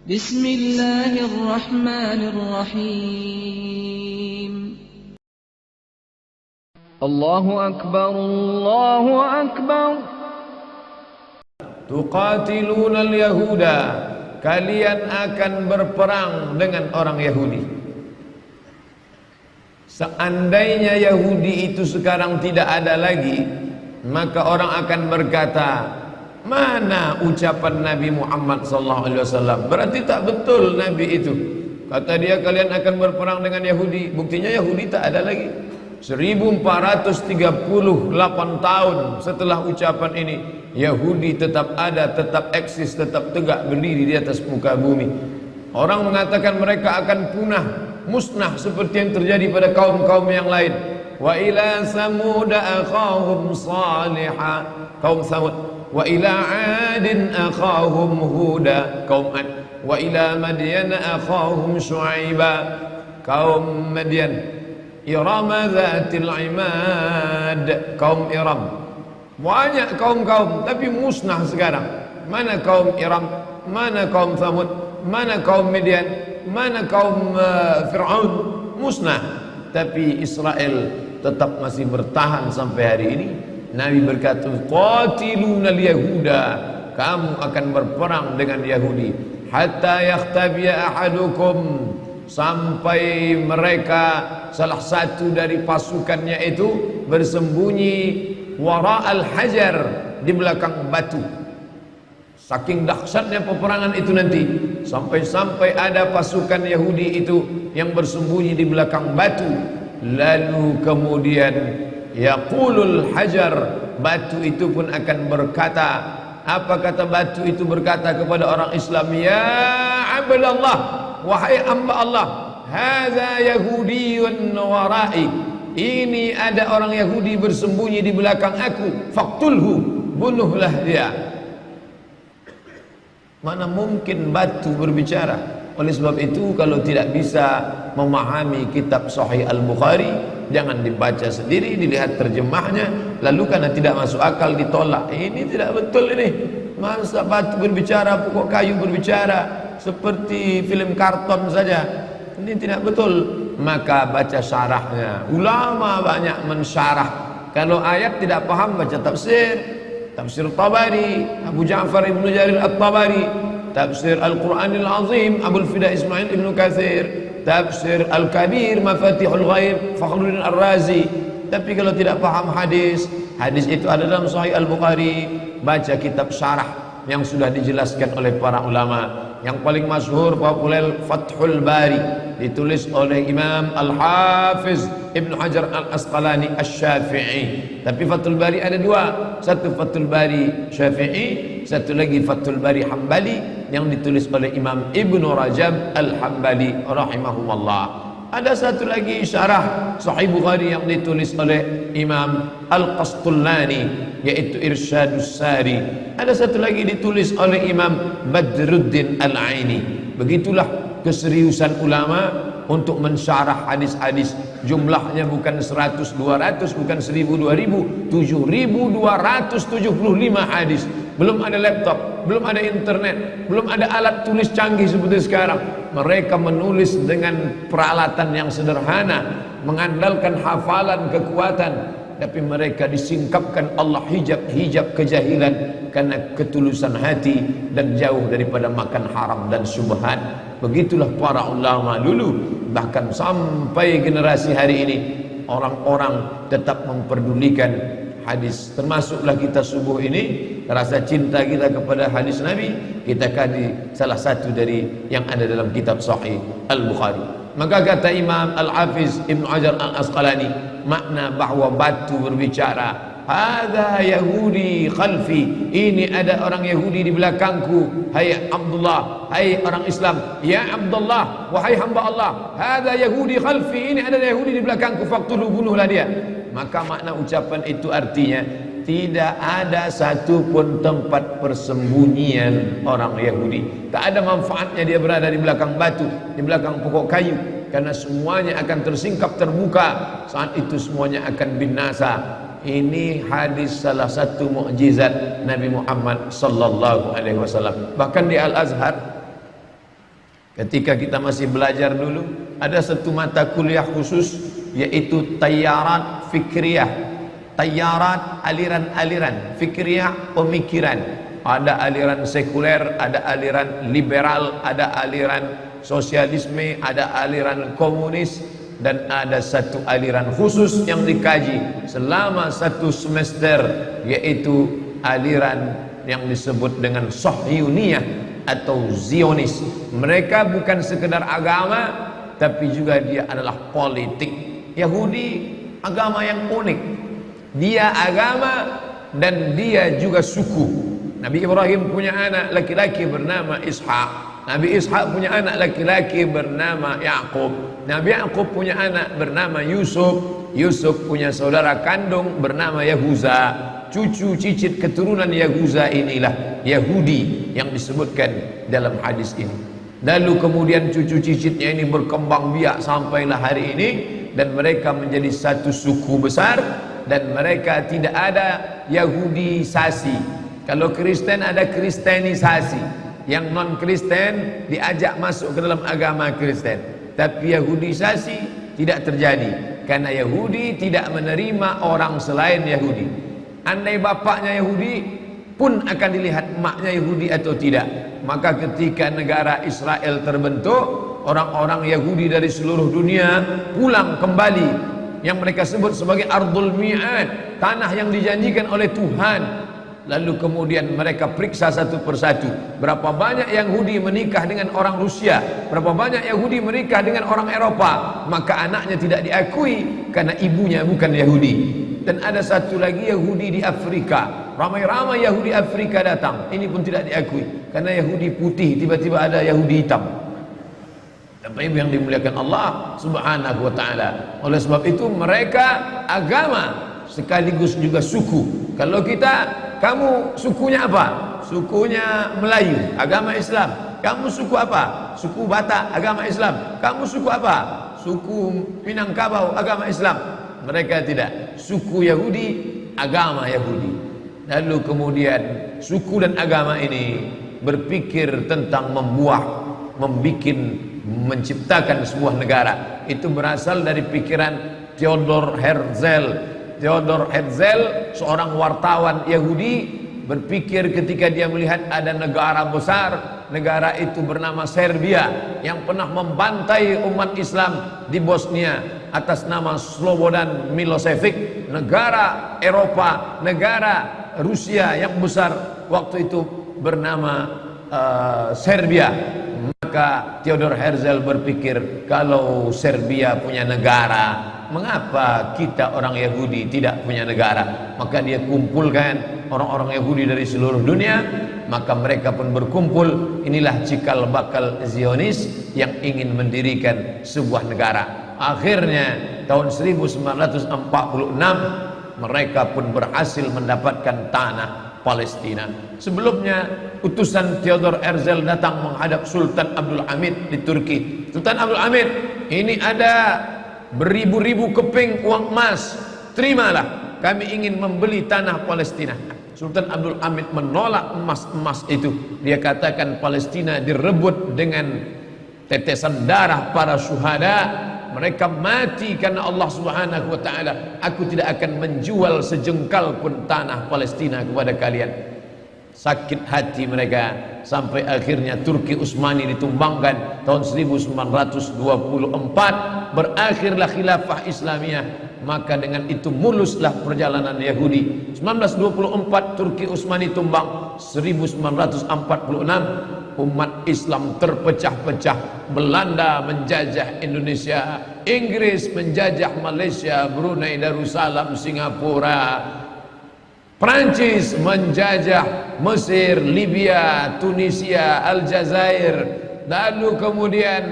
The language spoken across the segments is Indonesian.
Bismillahirrahmanirrahim. Allahu Akbar, Allahu Akbar. Tuqatiluna al-yahuda, kalian akan berperang dengan orang Yahudi. Seandainya Yahudi itu sekarang tidak ada lagi, maka orang akan berkata, mana ucapan Nabi Muhammad SAW? Berarti tak betul Nabi itu. Kata dia kalian akan berperang dengan Yahudi. Buktinya Yahudi tak ada lagi. 1438 tahun setelah ucapan ini, Yahudi tetap ada, tetap eksis, tetap tegak berdiri di atas muka bumi. Orang mengatakan mereka akan punah, musnah seperti yang terjadi pada kaum-kaum yang lain. Wa ila samud akhahum salihah, kaum Samud. Wa ila adin akhahum huda, kaum Ad. Wa ila madyan akhahum syuaiba, kaum Madyan. Irama zatil imad, kaum Iram. Banyak kaum-kaum tapi musnah sekarang. Mana kaum Iram, mana kaum Samud, mana kaum Madyan, mana kaum Fir'aun, musnah. Tapi Israel tetap masih bertahan sampai hari ini. Nabi berkata, qatilunal yahuda, kamu akan berperang dengan Yahudi hatta yakhtabiya ahadukum, sampai mereka salah satu dari pasukannya itu bersembunyi wara'al hajar, di belakang batu. Saking dahsyatnya peperangan itu nanti, sampai-sampai ada pasukan Yahudi itu yang bersembunyi di belakang batu. Lalu kemudian yaqulul hajar, batu itu pun akan berkata, apa kata batu itu berkata kepada orang Islam? Ya abdallah, wahai hamba Allah, hadza yahudiyun wara'i, ini ada orang Yahudi bersembunyi di belakang aku, faqtulhu, bunuhlah dia. Mana mungkin batu berbicara? Oleh sebab itu, kalau tidak bisa memahami kitab Sahih Al-Bukhari, jangan dibaca sendiri, dilihat terjemahnya, lalu karena tidak masuk akal ditolak. Ini tidak betul ini. Masa batu berbicara, pokok kayu berbicara, seperti film karton saja. Ini tidak betul. Maka baca syarahnya. Ulama banyak mensyarah. Kalau ayat tidak paham, baca tafsir. Tafsir Tabari, Abu Ja'far Ibn Jarir At-Tabari. Tafsir Al-Quranil Azim, Abul Fida Ismail Ibn Katsir. Tafsir Al-Kabir, Mafatihul Ghaib, Fakhruddin Ar-Razi. Tapi kalau tidak paham hadis, hadis itu ada dalam Sahih Al-Bukhari, baca kitab syarah yang sudah dijelaskan oleh para ulama. Yang paling masyhur populer Fathul Bari, ditulis oleh Imam Al-Hafiz Ibn Hajar Al-Asqalani Asy-Syafi'i. Tapi Fathul Bari ada dua, satu Fathul Bari Syafi'i, satu lagi Fathul Bari Hambali yang ditulis oleh Imam Ibnu Rajab Al-Hambali rahimahumullah. Ada satu lagi syarah Sahih Bukhari yang ditulis oleh Imam Al-Qastullani, yaitu Irsyadus Sari. Ada satu lagi ditulis oleh Imam Badruddin Al-Aini. Begitulah keseriusan ulama untuk mensyarah hadis-hadis. Jumlahnya bukan 100, 200, bukan 1000, 2000, 7275 hadis. Belum ada laptop, belum ada internet, belum ada alat tulis canggih seperti sekarang. Mereka menulis dengan peralatan yang sederhana, mengandalkan hafalan, kekuatan, tapi mereka disingkapkan Allah hijab kejahilan karena ketulusan hati dan jauh daripada makan haram dan syubhat. Begitulah para ulama dulu. Bahkan sampai generasi hari ini, orang-orang tetap memperdulikan hadis. Termasuklah kita subuh ini, rasa cinta kita kepada hadis Nabi, kita kaji salah satu dari yang ada dalam kitab Sahih Al-Bukhari. Maka kata Imam Al-Hafiz Ibn Hajar Al-Asqalani, makna bahwa batu berbicara, hadza Yahudi khalfi, ini ada orang Yahudi di belakangku. Hai Abdullah, hai orang Islam, ya Abdullah, wahai hamba Allah, hadza Yahudi khalfi, ini ada Yahudi di belakangku, faqtulu, bunuhlah dia. Maka makna ucapan itu artinya tidak ada satupun tempat persembunyian orang Yahudi. Tak ada manfaatnya dia berada di belakang batu, di belakang pokok kayu, karena semuanya akan tersingkap terbuka. Saat itu semuanya akan binasa. Ini hadis salah satu mukjizat Nabi Muhammad sallallahu alaihi wasallam. Bahkan di Al-Azhar Ketika kita masih belajar dulu, ada satu mata kuliah khusus, yaitu Tayyarat Fikriyah. Tayyarat, aliran-aliran, Fikriyah, pemikiran. Ada aliran sekuler, ada aliran liberal, ada aliran sosialisme, ada aliran komunis, dan ada satu aliran khusus yang dikaji selama satu semester, yaitu aliran yang disebut dengan Sahyuniyah atau Zionis. Mereka bukan sekedar agama, tapi juga dia adalah politik. Yahudi agama yang unik, dia agama dan dia juga suku. Nabi Ibrahim punya anak laki-laki bernama Ishak. Nabi Ishak punya anak laki-laki bernama Yakub. Nabi Yakub punya anak bernama Yusuf. Yusuf punya saudara kandung bernama Yahuza. Cucu cicit keturunan Yahuza inilah Yahudi yang disebutkan dalam hadis ini. Lalu kemudian cucu cicitnya ini berkembang biak sampailah hari ini, dan mereka menjadi satu suku besar, dan mereka tidak ada Yahudisasi. Kalau Kristen ada Kristenisasi, yang non Kristen diajak masuk ke dalam agama Kristen. Tapi Yahudisasi tidak terjadi, karena Yahudi tidak menerima orang selain Yahudi. Andai bapaknya Yahudi pun akan dilihat emaknya Yahudi atau tidak. Maka ketika negara Israel terbentuk, orang-orang Yahudi dari seluruh dunia pulang kembali, yang mereka sebut sebagai Ardul Mi'ad, tanah yang dijanjikan oleh Tuhan. Lalu kemudian mereka periksa satu persatu, berapa banyak Yahudi menikah dengan orang Rusia, berapa banyak Yahudi menikah dengan orang Eropa. Maka anaknya tidak diakui karena ibunya bukan Yahudi. Dan ada satu lagi Yahudi di Afrika, ramai-ramai Yahudi Afrika datang, ini pun tidak diakui karena Yahudi putih, tiba-tiba ada Yahudi hitam. Tapi yang dimuliakan Allah Subhanahu wa ta'ala. Oleh sebab itu mereka agama sekaligus juga suku. Kalau kita, kamu sukunya apa? Sukunya Melayu, agama Islam. Kamu suku apa? Suku Batak, agama Islam. Kamu suku apa? Suku Minangkabau, agama Islam. Mereka tidak. Suku Yahudi, agama Yahudi. Lalu kemudian suku dan agama ini berpikir tentang menciptakan sebuah negara. Itu berasal dari pikiran Theodor Herzl. Theodor Herzl, seorang wartawan Yahudi, berpikir ketika dia melihat ada negara besar, negara itu bernama Serbia, yang pernah membantai umat Islam di Bosnia atas nama Slobodan Milosevic, negara Eropa, negara Rusia yang besar waktu itu bernama Serbia. Maka Theodor Herzl berpikir, kalau Serbia punya negara, mengapa kita orang Yahudi tidak punya negara? Maka dia kumpulkan orang-orang Yahudi dari seluruh dunia, maka mereka pun berkumpul. Inilah cikal bakal Zionis yang ingin mendirikan sebuah negara. Akhirnya tahun 1946 mereka pun berhasil mendapatkan tanah Palestina. Sebelumnya utusan Theodor Herzl datang menghadap Sultan Abdul Hamid di Turki. Sultan Abdul Hamid, ini ada beribu-ribu keping uang emas, terimalah, kami ingin membeli tanah Palestina. Sultan Abdul Hamid menolak emas-emas itu. Dia katakan Palestina direbut dengan tetesan darah para syuhada. Mereka mati karena Allah Subhanahu wa ta'ala. Aku tidak akan menjual sejengkal pun tanah Palestina kepada kalian. Sakit hati mereka, sampai akhirnya Turki Utsmani ditumbangkan tahun 1924. Berakhirlah khilafah Islamiyah. Maka dengan itu muluslah perjalanan Yahudi. 1924 Turki Utsmani tumbang. 1946 umat Islam terpecah-pecah. Belanda menjajah Indonesia, Inggris menjajah Malaysia, Brunei Darussalam, Singapura, Prancis menjajah Mesir, Libya, Tunisia, Aljazair. Lalu kemudian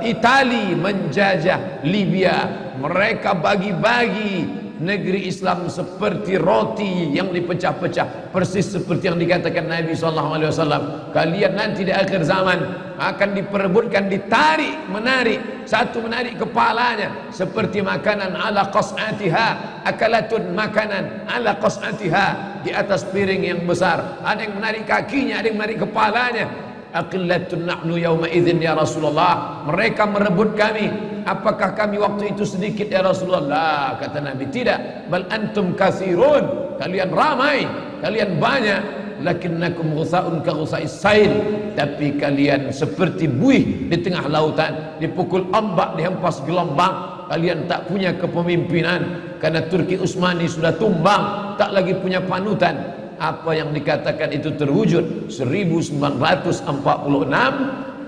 Itali menjajah Libya. Mereka bagi-bagi negeri Islam seperti roti yang dipecah-pecah, persis seperti yang dikatakan Nabi SAW. Kalian nanti di akhir zaman akan diperebutkan, ditarik, menarik, satu menarik kepalanya seperti makanan ala qas'atiha, akalatun makanan ala qas'atiha, di atas piring yang besar. Ada yang menarik kakinya, ada yang menarik kepalanya. aqillatun nahnu yawma idzin ya Rasulullah. Mereka merebut kami, apakah kami waktu itu sedikit ya Rasulullah? Kata Nabi, tidak. Bal antum katsirun, kalian ramai, kalian banyak. Lakinnakum ghusaun ka ghusais sail, tapi kalian seperti buih di tengah lautan, dipukul ombak, dihempas gelombang. Kalian tak punya kepemimpinan karena Turki Utsmani sudah tumbang, tak lagi punya panutan. Apa yang dikatakan itu terwujud 1946,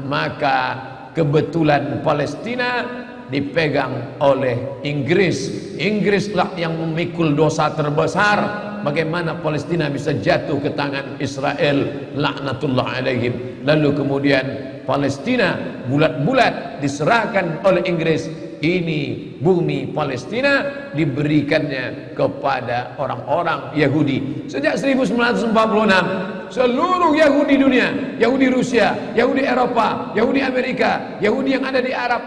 maka kebetulan Palestina dipegang oleh Inggris. Inggrislah yang memikul dosa terbesar. Bagaimana Palestina bisa jatuh ke tangan Israel, laknatullah alaihim. Lalu kemudian Palestina bulat-bulat diserahkan oleh Inggris. Ini bumi Palestina diberikannya kepada orang-orang Yahudi. Sejak 1946 seluruh Yahudi dunia, Yahudi Rusia, Yahudi Eropa, Yahudi Amerika, Yahudi yang ada di Arab,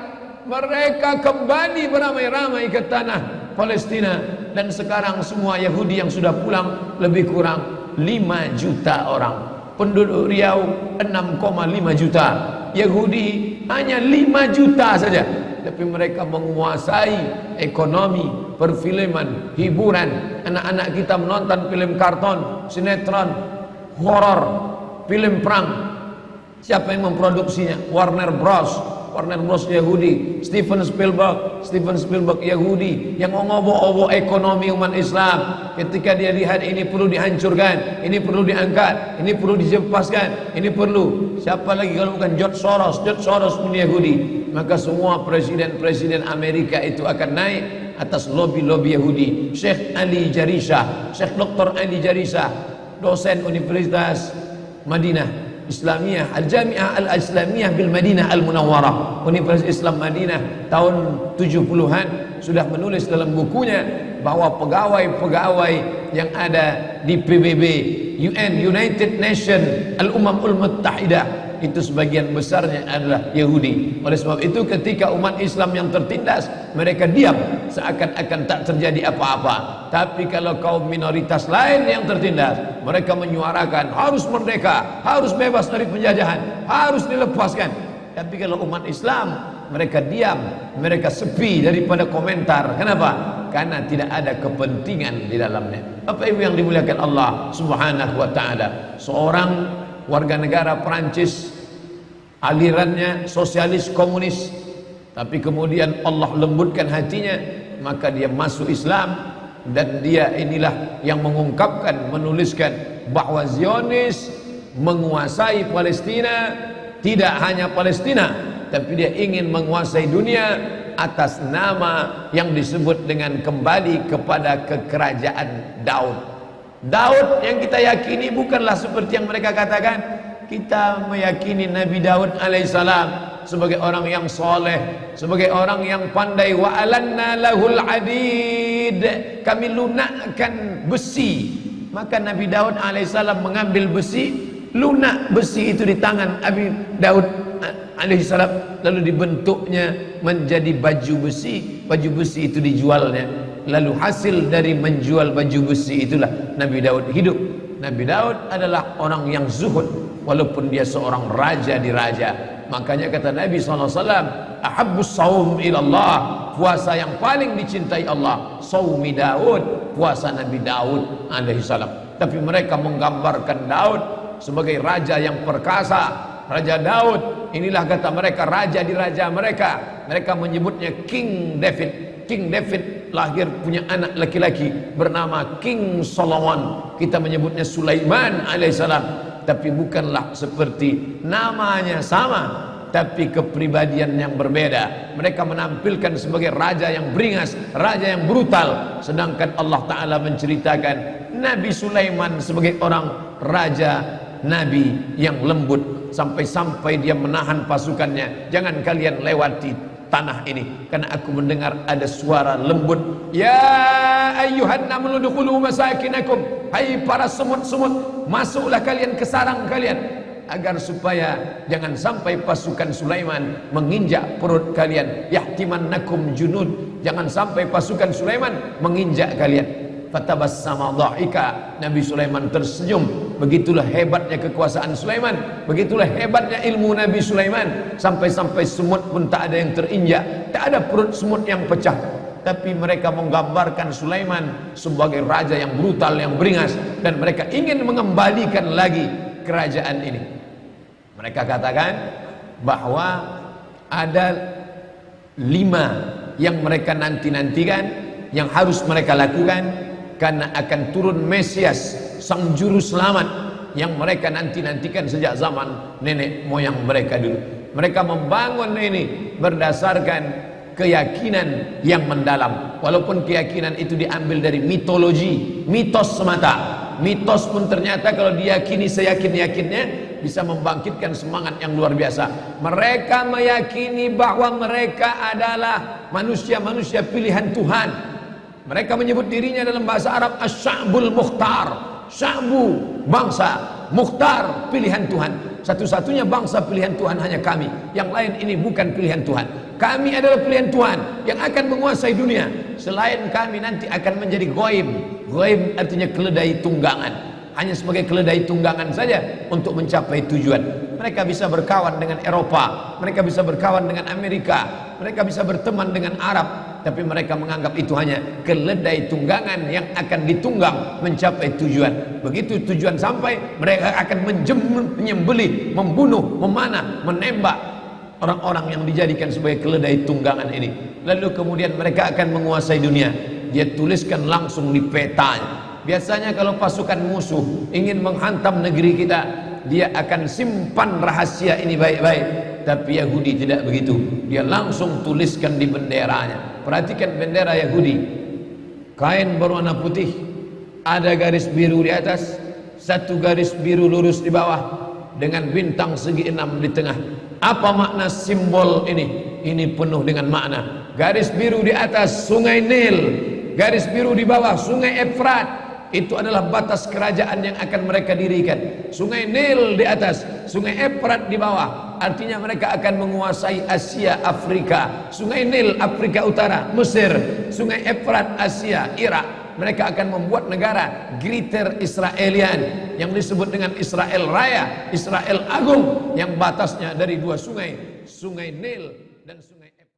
mereka kembali beramai-ramai ke tanah Palestina. Dan sekarang semua Yahudi yang sudah pulang lebih kurang 5 juta orang. Penduduk Riau 6,5 juta. Yahudi hanya 5 juta saja, tapi mereka menguasai ekonomi, perfilman, hiburan. Anak-anak kita menonton film karton, sinetron, horor, film perang. Siapa yang memproduksinya? Warner Bros. Warner Bros Yahudi. Steven Spielberg Yahudi, yang mengobo-obo ekonomi umat Islam. Ketika dia lihat ini perlu dihancurkan, ini perlu diangkat, ini perlu dijempaskan, ini perlu. Siapa lagi kalau bukan George Soros? George Soros pun Yahudi. Maka semua presiden-presiden Amerika itu akan naik atas lobby-lobby Yahudi. Syekh Ali Jarisah, Syekh Dr. Ali Jarisah, dosen Universitas Madinah Islamiyah, Al-Jami'ah Al-Islamiyah bil Madinah Al-Munawwarah, Universitas Islam Madinah, tahun 70-an sudah menulis dalam bukunya bahwa pegawai-pegawai yang ada di PBB, United Nations, Al-Umamul Muttahidah, itu sebagian besarnya adalah Yahudi. Oleh sebab itu ketika umat Islam yang tertindas, mereka diam seakan-akan tak terjadi apa-apa. Tapi kalau kaum minoritas lain yang tertindas, mereka menyuarakan harus merdeka, harus bebas dari penjajahan, harus dilepaskan. Tapi kalau umat Islam, mereka diam, mereka sepi daripada komentar. Kenapa? Karena tidak ada kepentingan di dalamnya. Apa itu yang dimuliakan Allah Subhanahu wa taala? Seorang warga negara Perancis, alirannya sosialis komunis, tapi kemudian Allah lembutkan hatinya, maka dia masuk Islam. Dan dia inilah yang mengungkapkan, menuliskan bahwa Zionis menguasai Palestina. Tidak hanya Palestina, tapi dia ingin menguasai dunia atas nama yang disebut dengan kembali kepada kekerajaan Daud. Daud yang kita yakini bukanlah seperti yang mereka katakan. Kita meyakini Nabi Daud alaihissalam sebagai orang yang soleh, sebagai orang yang pandai. Wa alanna lahul hadid, kami lunakkan besi. Maka Nabi Daud alaihissalam mengambil besi, lunak besi itu di tangan Nabi Daud alaihissalam, lalu dibentuknya menjadi baju besi. Baju besi itu dijualnya, lalu hasil dari menjual baju besi itulah Nabi Daud hidup. Nabi Daud adalah orang yang zuhud, walaupun dia seorang raja di raja. Makanya kata Nabi SAW, ahabbus saum ilallah, puasa yang paling dicintai Allah, saumi Daud, puasa Nabi Daud alaihissalam. Tapi mereka menggambarkan Daud sebagai raja yang perkasa. Raja Daud, inilah kata mereka raja di raja mereka. Mereka menyebutnya King David. King David lahir punya anak laki-laki bernama King Solomon. Kita menyebutnya Sulaiman alaihissalam. Tapi bukanlah seperti namanya sama, tapi kepribadian yang berbeda. Mereka menampilkan sebagai raja yang beringas, raja yang brutal. Sedangkan Allah Ta'ala menceritakan Nabi Sulaiman sebagai orang raja, nabi yang lembut, sampai-sampai dia menahan pasukannya. Jangan kalian lewati tanah ini, karena aku mendengar ada suara lembut. Ya ayyuhan namlu dukhulu masakinakum, hai para semut-semut, masuklah kalian ke sarang kalian, agar supaya jangan sampai pasukan Sulaiman menginjak perut kalian. Yahtimannakum junud, jangan sampai pasukan Sulaiman menginjak kalian. Fatabassama dhahika, Nabi Sulaiman tersenyum Begitulah hebatnya kekuasaan Sulaiman, begitulah hebatnya ilmu Nabi Sulaiman. Sampai-sampai semut pun tak ada yang terinjak, tak ada perut semut yang pecah. Tapi mereka menggambarkan Sulaiman sebagai raja yang brutal, yang beringas, dan mereka ingin mengembalikan lagi kerajaan ini. Mereka katakan bahwa ada 5 yang mereka nanti-nantikan, yang harus mereka lakukan, karena akan turun Mesias, sang juru selamat, yang mereka nanti-nantikan sejak zaman nenek moyang mereka dulu. Mereka membangun ini berdasarkan keyakinan yang mendalam, walaupun keyakinan itu diambil dari mitologi, mitos semata. Mitos pun ternyata kalau diyakini seyakin-yakinnya bisa membangkitkan semangat yang luar biasa. Mereka meyakini bahwa mereka adalah manusia-manusia pilihan Tuhan. Mereka menyebut dirinya dalam bahasa Arab Asy-Sya'bul Mukhtar. Sya'bu, bangsa, Mukhtar, pilihan Tuhan. Satu-satunya bangsa pilihan Tuhan hanya kami. Yang lain ini bukan pilihan Tuhan. Kami adalah pilihan Tuhan yang akan menguasai dunia. Selain kami nanti akan menjadi ghaib. Ghaib artinya keledai tunggangan. Hanya sebagai keledai tunggangan saja untuk mencapai tujuan. Mereka bisa berkawan dengan Eropa, mereka bisa berkawan dengan Amerika, mereka bisa berteman dengan Arab, tapi mereka menganggap itu hanya keledai tunggangan yang akan ditunggang mencapai tujuan. Begitu tujuan sampai, mereka akan menyembelih, membunuh, memanah, menembak orang-orang yang dijadikan sebagai keledai tunggangan ini. Lalu kemudian mereka akan menguasai dunia. Dia tuliskan langsung di petanya. Biasanya kalau pasukan musuh ingin menghantam negeri kita, dia akan simpan rahasia ini baik-baik. Tapi Yahudi tidak begitu. Dia langsung tuliskan di benderanya. Perhatikan bendera Yahudi. Kain berwarna putih, ada garis biru di atas, satu garis biru lurus di bawah, dengan bintang segi 6 di tengah. Apa makna simbol ini? Ini penuh dengan makna. Garis biru di atas sungai Nil, garis biru di bawah sungai Efrat. Itu adalah batas kerajaan yang akan mereka dirikan. Sungai Nil di atas, sungai Efrat di bawah. Artinya mereka akan menguasai Asia, Afrika. Sungai Nil, Afrika Utara, Mesir. Sungai Efrat, Asia, Irak. Mereka akan membuat negara Greater Israelian, yang disebut dengan Israel Raya, Israel Agung, yang batasnya dari 2 sungai, Sungai Nil dan Sungai